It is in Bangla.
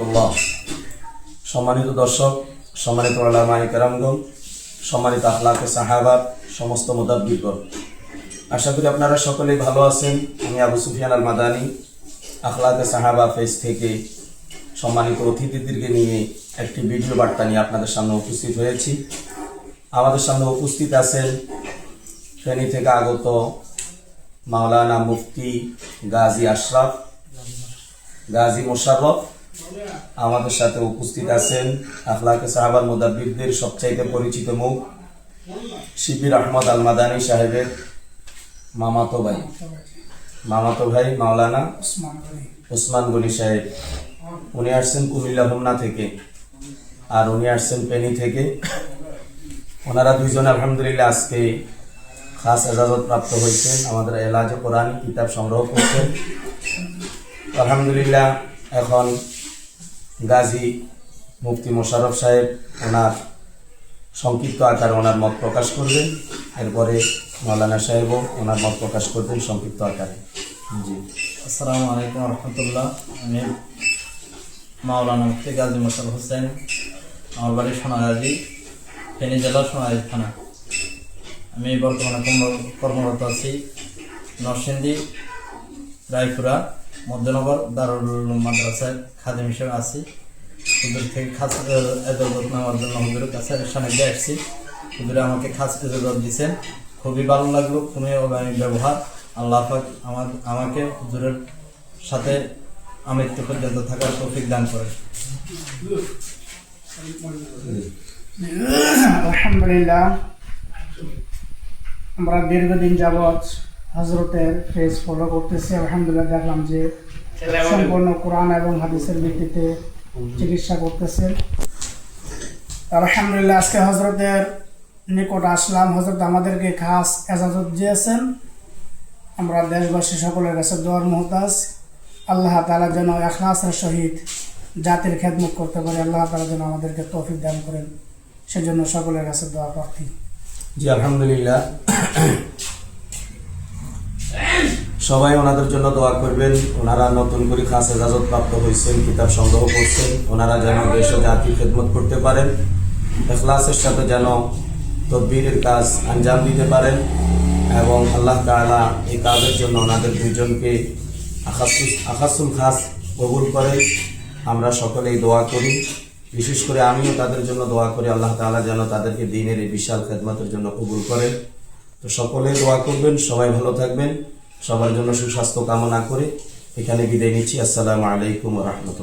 রহমতুল্লাহ। সম্মানিত দর্শক, সম্মানিত উলামায়ে কেরামগণ, সম্মানিত আখলাকে সাহাবা, সমস্ত মুদাব্বিরগণ, আশা করি আপনারা সকলেই ভালো আছেন। আমি আবু সুফিয়ান আল মাদানী আখলাকে সাহাবা পেজ থেকে সম্মানিত অতিথিদেরকে নিয়ে একটি ভিডিও বার্তা নিয়ে আপনাদের সামনে উপস্থিত হয়েছি। আমাদের সামনে উপস্থিত আছেন ফেনী থেকে আগত মাওলানা মুফতি গাজী আশরাফ, গাজী মোশাররফ। আমাদের সাথে উপস্থিত আছেন আখলাকে সাহাবার মুদাব্বিরদের সবচাইতে পরিচিত মুখ শিবির আহমদ আল মাদানী সাহেবের মামাতো ভাই মাওলানা ওসমান গনি সাহেব। উনি আসছেন কুমিল্লা হোমনা থেকে, আর উনি আসছেন ফেনী থেকে। ওনারা দুইজন আলহামদুলিল্লাহ আজকে খাস এজাজত প্রাপ্ত হয়েছেন, আমাদের এলাজে কোরআন কিতাব সংগ্রহ করছেন। আলহামদুলিল্লাহ এখন গাজী মুফতি মোশাররফ সাহেব ওনার সংক্ষিপ্ত আকারে ওনার মত প্রকাশ করবেন, এরপরে মাওলানা সাহেবও ওনার মত প্রকাশ করবেন সংক্ষিপ্ত আকারে। জি, আসসালামু আলাইকুম রহমতুল্লাহ। আমি মাওলানা মুফতি গাজী মোশাররফ হোসেন, আমার বাড়ি সোনাগাজী, ফেনী জেলার সোনাগাজী থানা। আমি বর্তমানে কর্মরত আছি নরসিংদী রায়পুরা মধ্যনগর দারুল উলুম মাদ্রাসায় খাদেম হিসেবে আছি। হুজুর থেকে খাস এজাজত নেওয়ার জন্য হুজুরের কাছে সান্নিধ্যে আসছি। হুজুরে আমাকে খাস এজাজত দিয়েছেন, খুবই ভালো লাগলো। খুবই অগামিক ব্যবহার। আল্লাহ পাক আমাকে হুজুরের সাথে আমৃত্যু পর্যন্ত থাকার তৌফিক দান করেন। আলহামদুলিল্লাহ, আমরা দীর্ঘদিন যাবৎ হজরতের পেজ ফলো করতেছি। আলহামদুলিল্লাহ, দেখলাম যে সম্পূর্ণ কোরআন এবং হাদিসের ভিত্তিতে চিকিৎসা করতেছেন। আলহামদুলিল্লাহ, আজকে হজরতের নিকট আসলাম। হজরত আমাদেরকে খাস এজাজত দিয়েছেন। আমরা দেশবাসী সকলের কাছে দোয়ার মুহতাজ। আল্লাহ তাআলা যেন ইখলাসের সহিত জাতির খেদমত করতে পারে, আল্লাহ তাআলা যেন আমাদেরকে তৌফিক দান করেন, সেজন্য সকলের কাছে দোয়া প্রার্থী। জি আলহামদুলিল্লাহ, সবাই ওনাদের জন্য দোয়া করবেন। ওনারা নতুন করে খাস এজাজত প্রাপ্ত হয়েছেন, কিতাব সংগ্রহ করছেন। ওনারা যেন দেশ ও জাতির খেদমত করতে পারেন, ইখলাসের সাথে যেন তদবিরের কাজ আঞ্জাম দিতে পারেন, এবং আল্লাহ তাআলা এই কাজের জন্য ওনাদের দুইজনকে আখাসুল খাস কবুল করেন। আমরা সকলেই দোয়া করি, বিশেষ করে আমিও তাদের জন্য দোয়া করি আল্লাহ তাআলা যেন তাদেরকে দ্বীনের এই বিশাল খেদমতের জন্য কবুল করেন। তো সকলেই দোয়া করবেন, সবাই ভালো থাকবেন। সবার জন্য সুস্বাস্থ্য কামনা করে এখানে বিদায় নিচ্ছি। আসসালামু আলাইকুম ওয়া রাহমাতুল্লাহ।